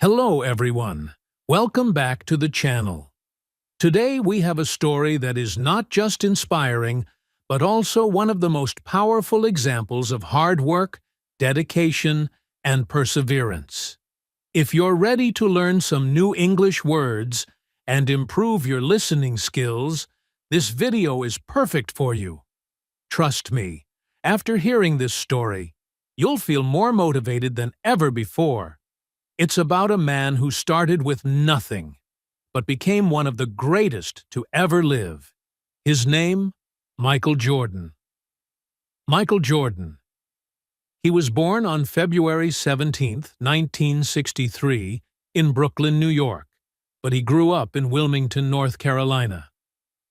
Hello everyone, welcome back to the channel. Today we have a story that is not just inspiring, but also one of the most powerful examples of hard work, dedication, and perseverance. If you're ready to learn some new English words and improve your listening skills, this video is perfect for you. Trust me, after hearing this story, you'll feel more motivated than ever before. It's about a man who started with nothing, but became one of the greatest to ever live. His name, Michael Jordan. Michael Jordan. He was born on February 17, 1963, in Brooklyn, New York, but he grew up in Wilmington, North Carolina.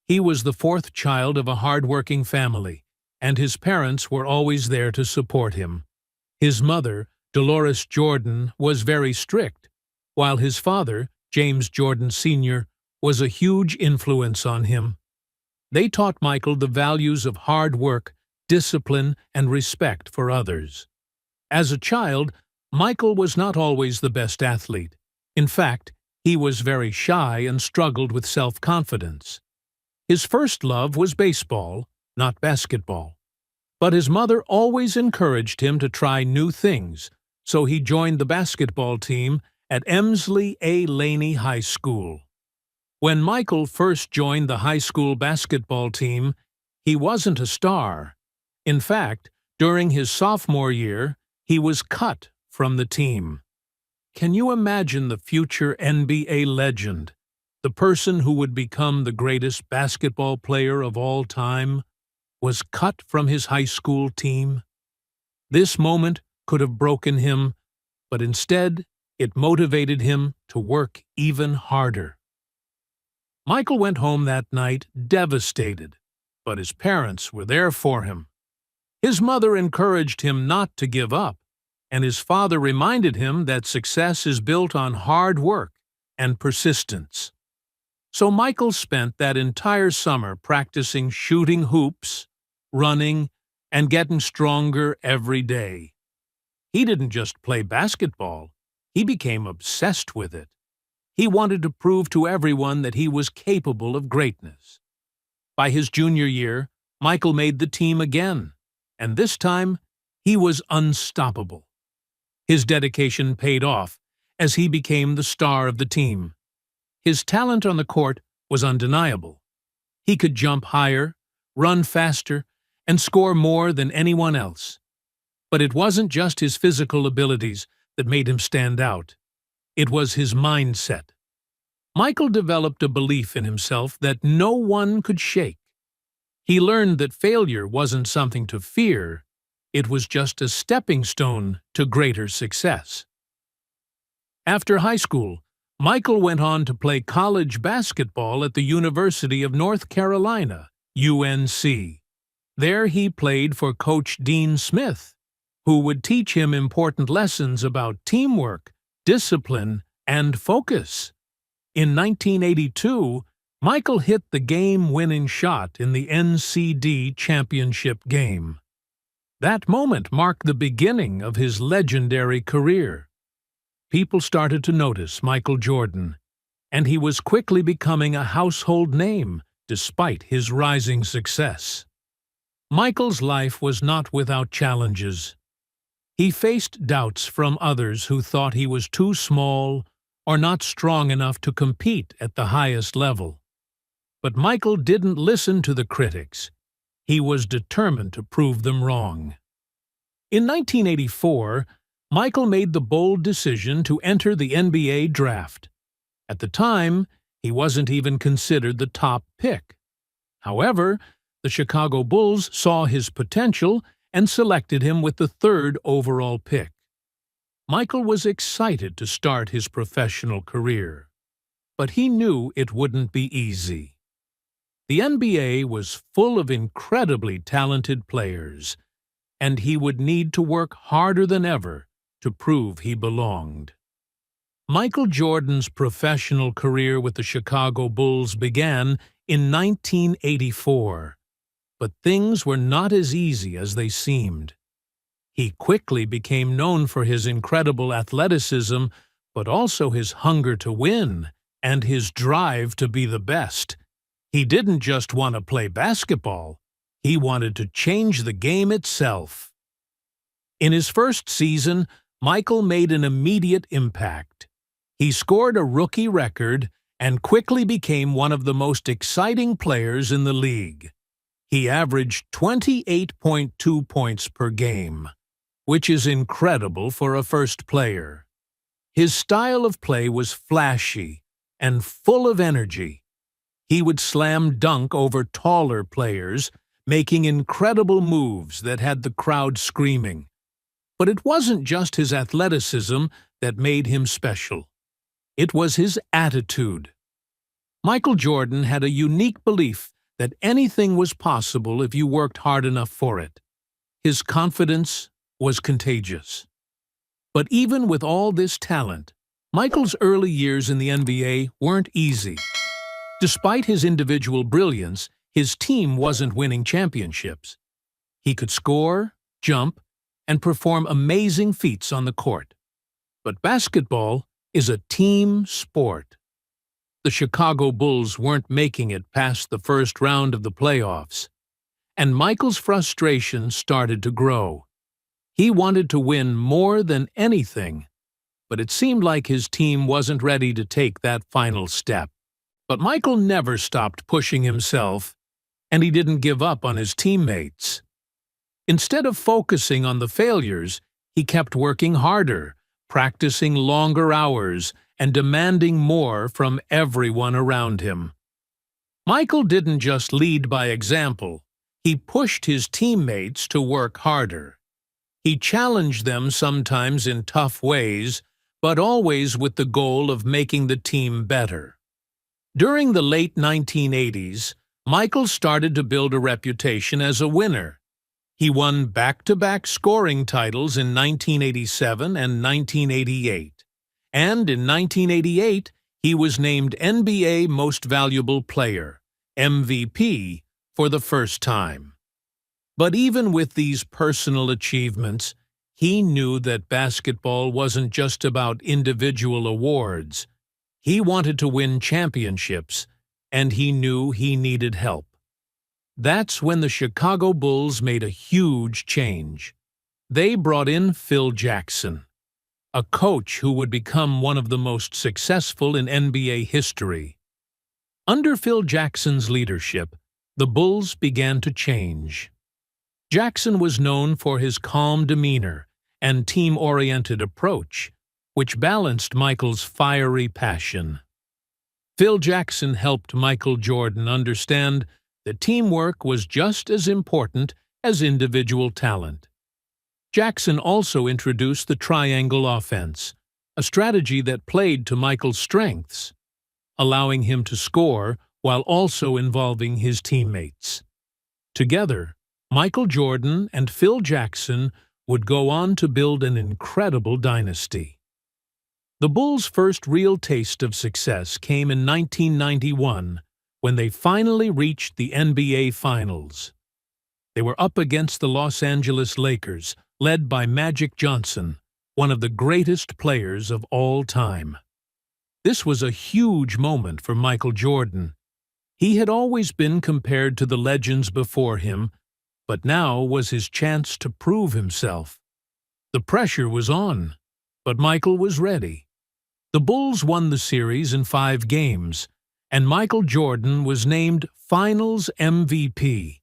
He was the fourth child of a hard-working family, and his parents were always there to support him. His mother, Dolores Jordan, was very strict, while his father, James Jordan Sr., was a huge influence on him. They taught Michael the values of hard work, discipline, and respect for others. As a child, Michael was not always the best athlete. In fact, he was very shy and struggled with self-confidence. His first love was baseball, not basketball. But his mother always encouraged him to try new things, so he joined the basketball team at Emsley A. Laney High School. When Michael first joined the high school basketball team, he wasn't a star. In fact, during his sophomore year, he was cut from the team. Can you imagine the future NBA legend, the person who would become the greatest basketball player of all time, was cut from his high school team? This moment could have broken him, but instead it motivated him to work even harder. Michael went home that night devastated, but his parents were there for him. His mother encouraged him not to give up, and his father reminded him that success is built on hard work and persistence. So Michael spent that entire summer practicing shooting hoops, running, and getting stronger every day. He didn't just play basketball, he became obsessed with it. He wanted to prove to everyone that he was capable of greatness. By his junior year, Michael made the team again, and this time he was unstoppable. His dedication paid off as he became the star of the team. His talent on the court was undeniable. He could jump higher, run faster, and score more than anyone else. But it wasn't just his physical abilities that made him stand out. It was his mindset. Michael developed a belief in himself that no one could shake. He learned that failure wasn't something to fear, it was just a stepping stone to greater success. After high school, Michael went on to play college basketball at the University of North Carolina, UNC. There he played for Coach Dean Smith, who would teach him important lessons about teamwork, discipline, and focus. In 1982, Michael hit the game-winning shot in the NCD championship game. That moment marked the beginning of his legendary career. People started to notice Michael Jordan, and he was quickly becoming a household name despite his rising success. Michael's life was not without challenges. He faced doubts from others who thought he was too small or not strong enough to compete at the highest level. But Michael didn't listen to the critics. He was determined to prove them wrong. In 1984, Michael made the bold decision to enter the NBA draft. At the time, he wasn't even considered the top pick. However, the Chicago Bulls saw his potential and selected him with the third overall pick. Michael was excited to start his professional career, but he knew it wouldn't be easy. The NBA was full of incredibly talented players, and he would need to work harder than ever to prove he belonged. Michael Jordan's professional career with the Chicago Bulls began in 1984. But things were not as easy as they seemed. He quickly became known for his incredible athleticism, but also his hunger to win and his drive to be the best. He didn't just want to play basketball, he wanted to change the game itself. In his first season, Michael made an immediate impact. He scored a rookie record and quickly became one of the most exciting players in the league. He averaged 28.2 points per game, which is incredible for a first player. His style of play was flashy and full of energy. He would slam dunk over taller players, making incredible moves that had the crowd screaming. But it wasn't just his athleticism that made him special. It was his attitude. Michael Jordan had a unique belief that anything was possible if you worked hard enough for it. His confidence was contagious. But even with all this talent, Michael's early years in the NBA weren't easy. Despite his individual brilliance, his team wasn't winning championships. He could score, jump, and perform amazing feats on the court. But basketball is a team sport. The Chicago Bulls weren't making it past the first round of the playoffs, and Michael's frustration started to grow. He wanted to win more than anything, but it seemed like his team wasn't ready to take that final step. But Michael never stopped pushing himself, and he didn't give up on his teammates. Instead of focusing on the failures, he kept working harder, practicing longer hours, and demanding more from everyone around him. Michael didn't just lead by example, he pushed his teammates to work harder. He challenged them sometimes in tough ways, but always with the goal of making the team better. During the late 1980s, Michael started to build a reputation as a winner. He won back-to-back scoring titles in 1987 and 1988. And in 1988, he was named NBA Most Valuable Player, MVP, for the first time. But even with these personal achievements, he knew that basketball wasn't just about individual awards. He wanted to win championships, and he knew he needed help. That's when the Chicago Bulls made a huge change. They brought in Phil Jackson, a coach who would become one of the most successful in NBA history. Under Phil Jackson's leadership, the Bulls began to change. Jackson was known for his calm demeanor and team-oriented approach, which balanced Michael's fiery passion. Phil Jackson helped Michael Jordan understand that teamwork was just as important as individual talent. Jackson also introduced the triangle offense, a strategy that played to Michael's strengths, allowing him to score while also involving his teammates. Together, Michael Jordan and Phil Jackson would go on to build an incredible dynasty. The Bulls' first real taste of success came in 1991, when they finally reached the NBA Finals. They were up against the Los Angeles Lakers, led by Magic Johnson, one of the greatest players of all time. This was a huge moment for Michael Jordan. He had always been compared to the legends before him, but now was his chance to prove himself. The pressure was on, but Michael was ready. The Bulls won the series in 5 games, and Michael Jordan was named Finals MVP.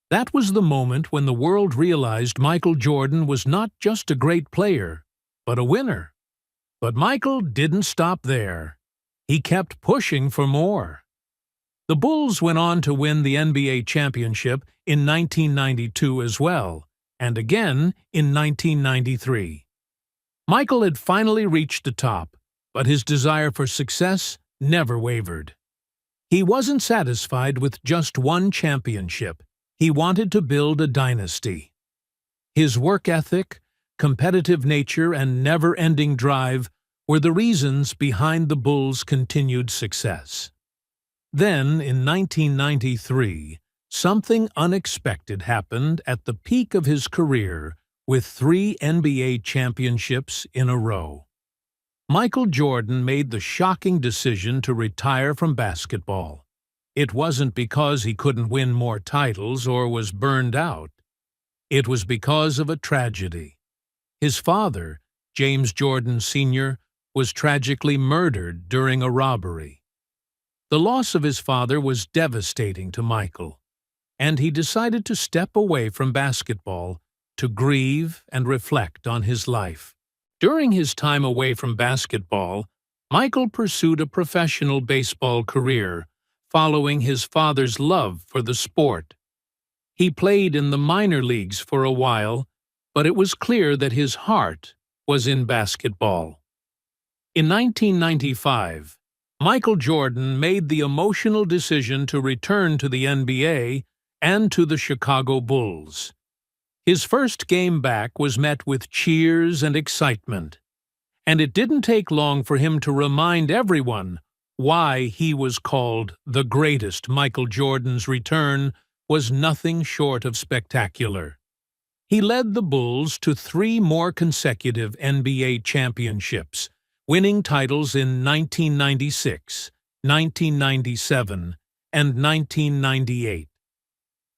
That was the moment when the world realized Michael Jordan was not just a great player, but a winner. But Michael didn't stop there. He kept pushing for more. The Bulls went on to win the NBA championship in 1992 as well, and again in 1993. Michael had finally reached the top, but his desire for success never wavered. He wasn't satisfied with just one championship. He wanted to build a dynasty. His work ethic, competitive nature, and never-ending drive were the reasons behind the Bulls' continued success. Then, in 1993, something unexpected happened at the peak of his career with 3 NBA championships in a row. Michael Jordan made the shocking decision to retire from basketball. It wasn't because he couldn't win more titles or was burned out. It was because of a tragedy. His father, James Jordan Sr., was tragically murdered during a robbery. The loss of his father was devastating to Michael, and he decided to step away from basketball to grieve and reflect on his life. During his time away from basketball, Michael pursued a professional baseball career, following his father's love for the sport. He played in the minor leagues for a while, but it was clear that his heart was in basketball. In 1995, Michael Jordan made the emotional decision to return to the NBA and to the Chicago Bulls. His first game back was met with cheers and excitement, and it didn't take long for him to remind everyone why he was called the greatest. Michael Jordan's return was nothing short of spectacular. He led the Bulls to 3 more consecutive NBA championships, winning titles in 1996, 1997, and 1998.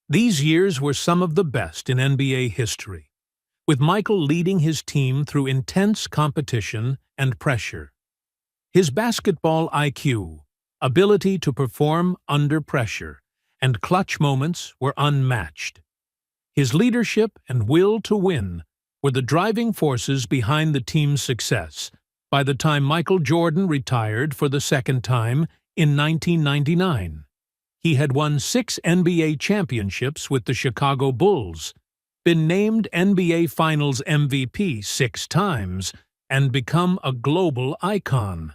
These years were some of the best in NBA history, with Michael leading his team through intense competition and pressure. His basketball IQ, ability to perform under pressure, and clutch moments were unmatched. His leadership and will to win were the driving forces behind the team's success by the time Michael Jordan retired for the second time in 1999. He had won 6 NBA championships with the Chicago Bulls, been named NBA Finals MVP 6 times, and become a global icon.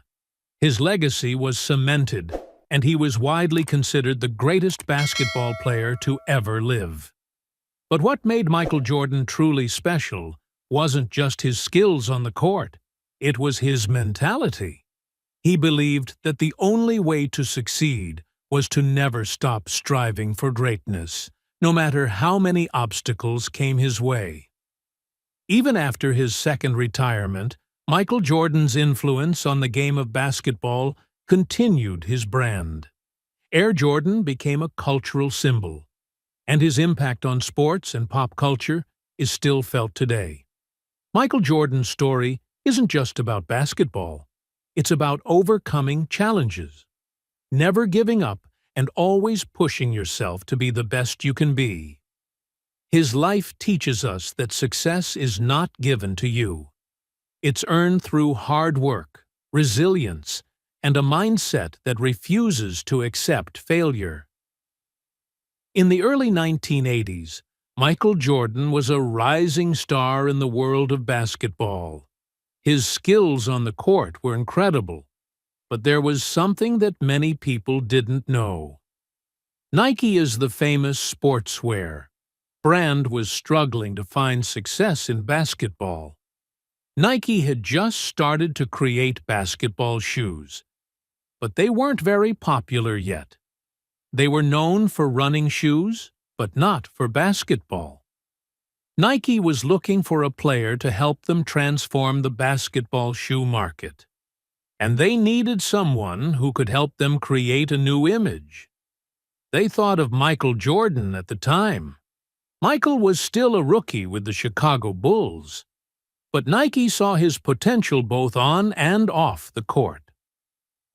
His legacy was cemented, and he was widely considered the greatest basketball player to ever live. But what made Michael Jordan truly special wasn't just his skills on the court. It was his mentality. He believed that the only way to succeed was to never stop striving for greatness, no matter how many obstacles came his way. Even after his second retirement, Michael Jordan's influence on the game of basketball continued his brand. Air Jordan became a cultural symbol, and his impact on sports and pop culture is still felt today. Michael Jordan's story isn't just about basketball. It's about overcoming challenges, never giving up, and always pushing yourself to be the best you can be. His life teaches us that success is not given to you. It's earned through hard work, resilience, and a mindset that refuses to accept failure. In the early 1980s, Michael Jordan was a rising star in the world of basketball. His skills on the court were incredible, but there was something that many people didn't know. Nike is the famous sportswear brand was struggling to find success in basketball. Nike had just started to create basketball shoes, but they weren't very popular yet. They were known for running shoes, but not for basketball. Nike was looking for a player to help them transform the basketball shoe market, and they needed someone who could help them create a new image. They thought of Michael Jordan at the time. Michael was still a rookie with the Chicago Bulls, but Nike saw his potential both on and off the court.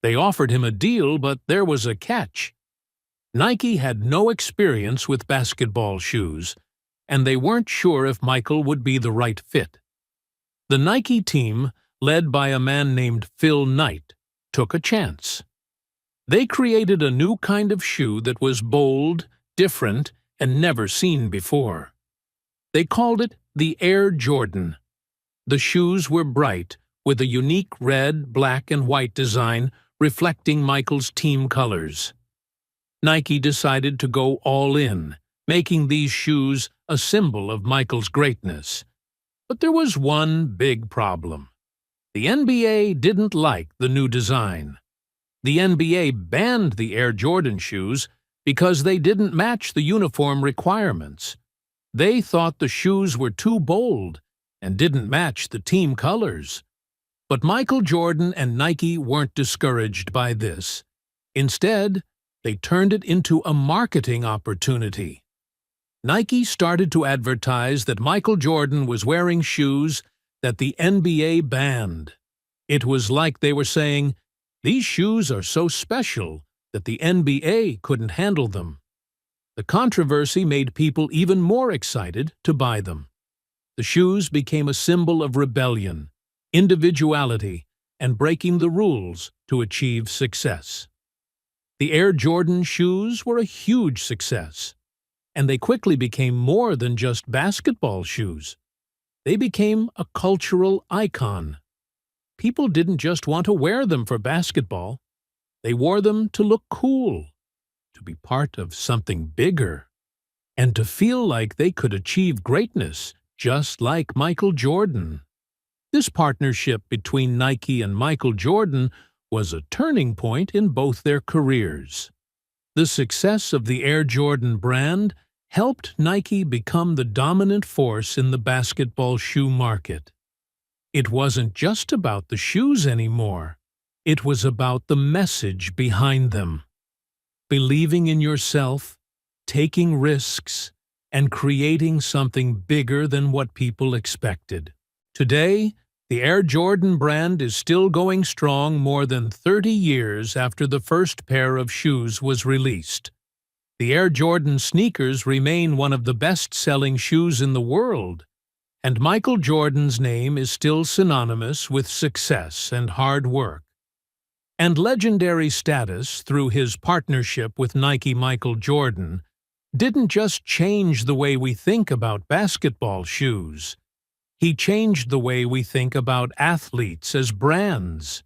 They offered him a deal, but there was a catch. Nike had no experience with basketball shoes, and they weren't sure if Michael would be the right fit. The Nike team, led by a man named Phil Knight, took a chance. They created a new kind of shoe that was bold, different, and never seen before. They called it the Air Jordan. The shoes were bright, with a unique red, black, and white design reflecting Michael's team colors. Nike decided to go all in, making these shoes a symbol of Michael's greatness. But there was one big problem. The NBA didn't like the new design. The NBA banned the Air Jordan shoes because they didn't match the uniform requirements. They thought the shoes were too bold and didn't match the team colors. But Michael Jordan and Nike weren't discouraged by this. Instead, they turned it into a marketing opportunity. Nike started to advertise that Michael Jordan was wearing shoes that the NBA banned. It was like they were saying, "These shoes are so special that the NBA couldn't handle them." The controversy made people even more excited to buy them. The shoes became a symbol of rebellion, individuality, and breaking the rules to achieve success. The Air Jordan shoes were a huge success, and they quickly became more than just basketball shoes. They became a cultural icon. People didn't just want to wear them for basketball. They wore them to look cool, to be part of something bigger, and to feel like they could achieve greatness just like Michael Jordan. This partnership between Nike and Michael Jordan was a turning point in both their careers. The success of the Air Jordan brand helped Nike become the dominant force in the basketball shoe market. It wasn't just about the shoes anymore. It was about the message behind them. Believing in yourself, taking risks, and creating something bigger than what people expected. Today, the Air Jordan brand is still going strong more than 30 years after the first pair of shoes was released. The Air Jordan sneakers remain one of the best-selling shoes in the world, and Michael Jordan's name is still synonymous with success and hard work. And legendary status through his partnership with Nike Michael Jordan didn't just change the way we think about basketball shoes. He changed the way we think about athletes as brands.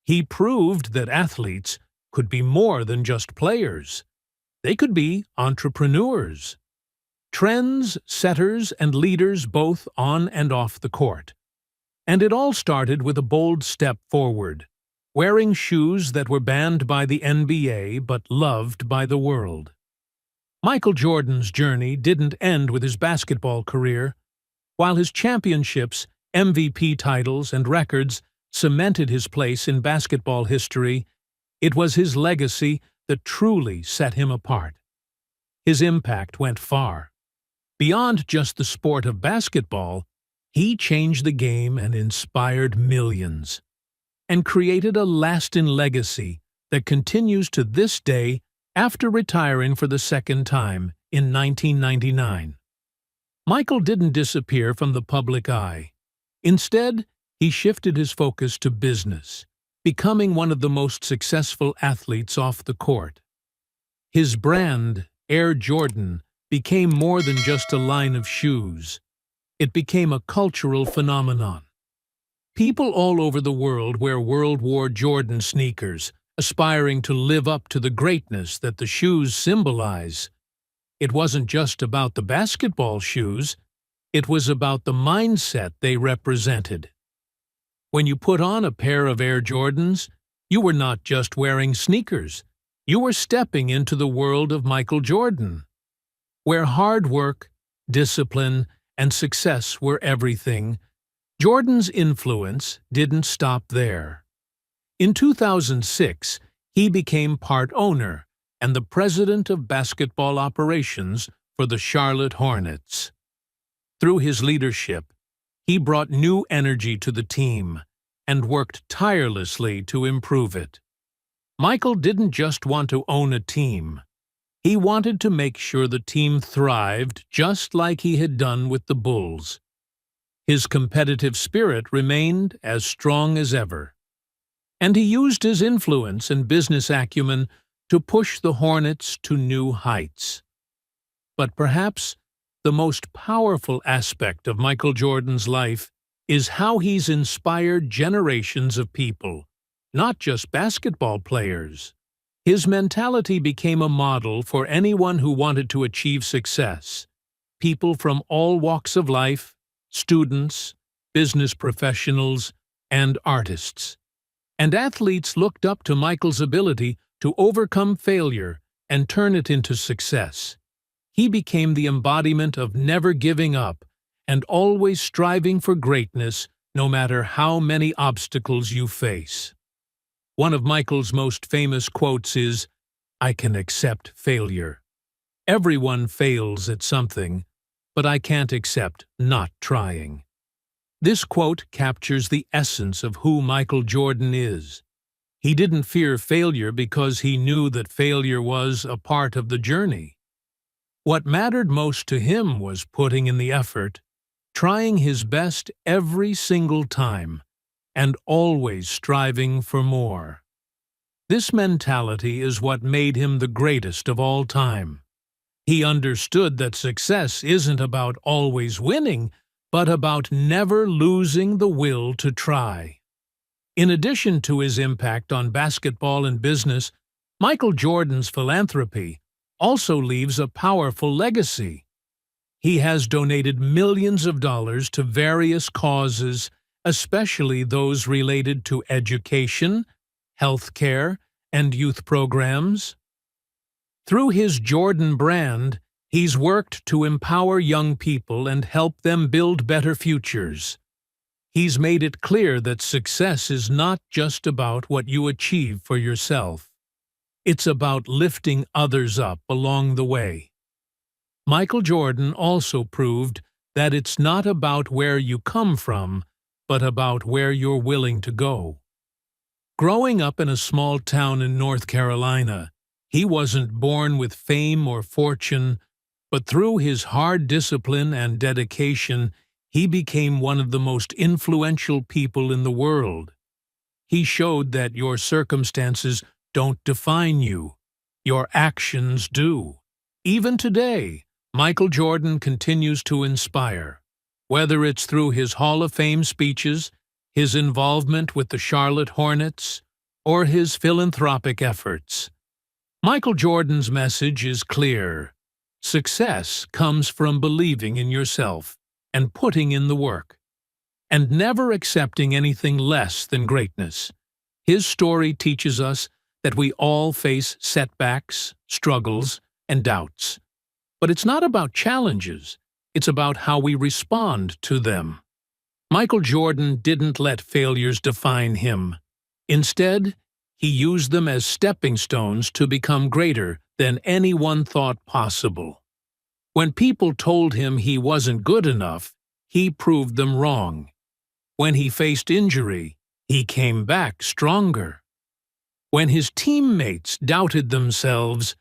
He proved that athletes could be more than just players. They could be entrepreneurs, trends setters and leaders both on and off the court. And it all started with a bold step forward, wearing shoes that were banned by the NBA but loved by the world. Michael Jordan's journey didn't end with his basketball career. While his championships, MVP titles, and records cemented his place in basketball history, it was his legacy that truly set him apart. His impact went far. Beyond just the sport of basketball, he changed the game and inspired millions, and created a lasting legacy that continues to this day after retiring for the second time in 1999. Michael didn't disappear from the public eye. Instead, he shifted his focus to business, becoming one of the most successful athletes off the court. His brand, Air Jordan, became more than just a line of shoes. It became a cultural phenomenon. People all over the world wear World War Jordan sneakers, aspiring to live up to the greatness that the shoes symbolize. It wasn't just about the basketball shoes, it was about the mindset they represented. When you put on a pair of Air Jordans, you were not just wearing sneakers, you were stepping into the world of Michael Jordan, where hard work, discipline, and success were everything. Jordan's influence didn't stop there. In 2006, he became part owner and the president of basketball operations for the Charlotte Hornets. Through his leadership, he brought new energy to the team and worked tirelessly to improve it. Michael didn't just want to own a team. He wanted to make sure the team thrived just like he had done with the Bulls. His competitive spirit remained as strong as ever, and he used his influence and business acumen to push the Hornets to new heights. But perhaps the most powerful aspect of Michael Jordan's life is how he's inspired generations of people, not just basketball players. His mentality became a model for anyone who wanted to achieve success. People from all walks of life, students, business professionals, and artists. And athletes looked up to Michael's ability to overcome failure and turn it into success. He became the embodiment of never giving up and always striving for greatness, no matter how many obstacles you face. One of Michael's most famous quotes is, "I can accept failure. Everyone fails at something, but I can't accept not trying." This quote captures the essence of who Michael Jordan is. He didn't fear failure because he knew that failure was a part of the journey. What mattered most to him was putting in the effort, trying his best every single time, and always striving for more. This mentality is what made him the greatest of all time. He understood that success isn't about always winning, but about never losing the will to try. In addition to his impact on basketball and business, Michael Jordan's philanthropy also leaves a powerful legacy. He has donated millions of dollars to various causes, especially those related to education, healthcare, and youth programs. Through his Jordan brand, he's worked to empower young people and help them build better futures. He's made it clear that success is not just about what you achieve for yourself. It's about lifting others up along the way. Michael Jordan also proved that it's not about where you come from, but about where you're willing to go. Growing up in a small town in North Carolina, he wasn't born with fame or fortune, but through his hard discipline and dedication, he became one of the most influential people in the world. He showed that your circumstances don't define you. Your actions do. Even today, Michael Jordan continues to inspire. Whether it's through his Hall of Fame speeches, his involvement with the Charlotte Hornets, or his philanthropic efforts, Michael Jordan's message is clear. Success comes from believing in yourself and putting in the work, and never accepting anything less than greatness. His story teaches us that we all face setbacks, struggles, and doubts. But it's not about challenges, it's about how we respond to them. Michael Jordan didn't let failures define him. Instead, he used them as stepping stones to become greater than anyone thought possible. When people told him he wasn't good enough, he proved them wrong. When he faced injury, he came back stronger. When his teammates doubted themselves,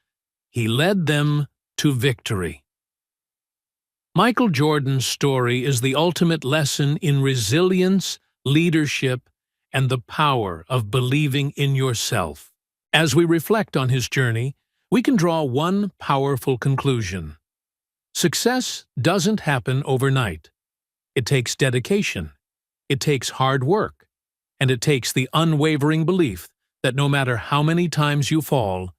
he led them to victory. Michael Jordan's story is the ultimate lesson in resilience, leadership, and the power of believing in yourself. As we reflect on his journey, we can draw one powerful conclusion. Success doesn't happen overnight. It takes dedication, it takes hard work, and it takes the unwavering belief that no matter how many times you fall,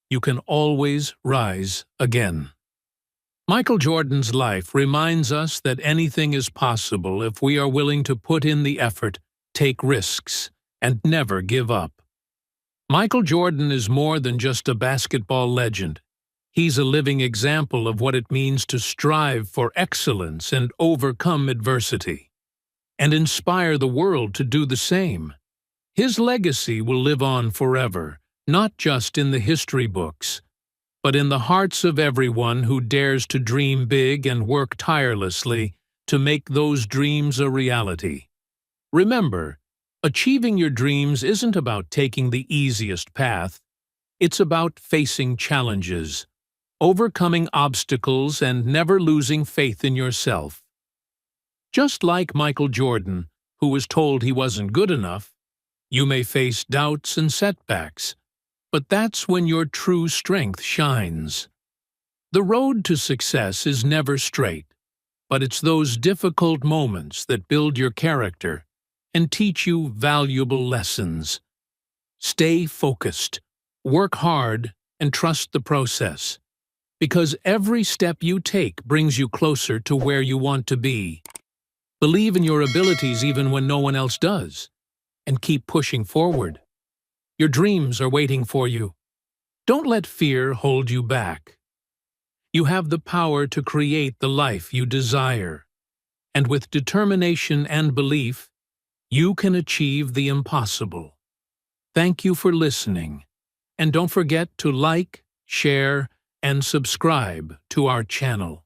you can always rise again. Michael Jordan's life reminds us that anything is possible if we are willing to put in the effort, take risks, and never give up. Michael Jordan is more than just a basketball legend. He's a living example of what it means to strive for excellence and overcome adversity, and inspire the world to do the same. His legacy will live on forever, not just in the history books, but in the hearts of everyone who dares to dream big and work tirelessly to make those dreams a reality. Remember, achieving your dreams isn't about taking the easiest path. It's about facing challenges, overcoming obstacles, and never losing faith in yourself. Just like Michael Jordan, who was told he wasn't good enough, you may face doubts and setbacks, but that's when your true strength shines. The road to success is never straight, but it's those difficult moments that build your character and teach you valuable lessons. Stay focused, work hard, and trust the process, because every step you take brings you closer to where you want to be. Believe in your abilities even when no one else does, and keep pushing forward. Your dreams are waiting for you. Don't let fear hold you back. You have the power to create the life you desire, and with determination and belief, you can achieve the impossible. Thank you for listening. And don't forget to like, share, and subscribe to our channel.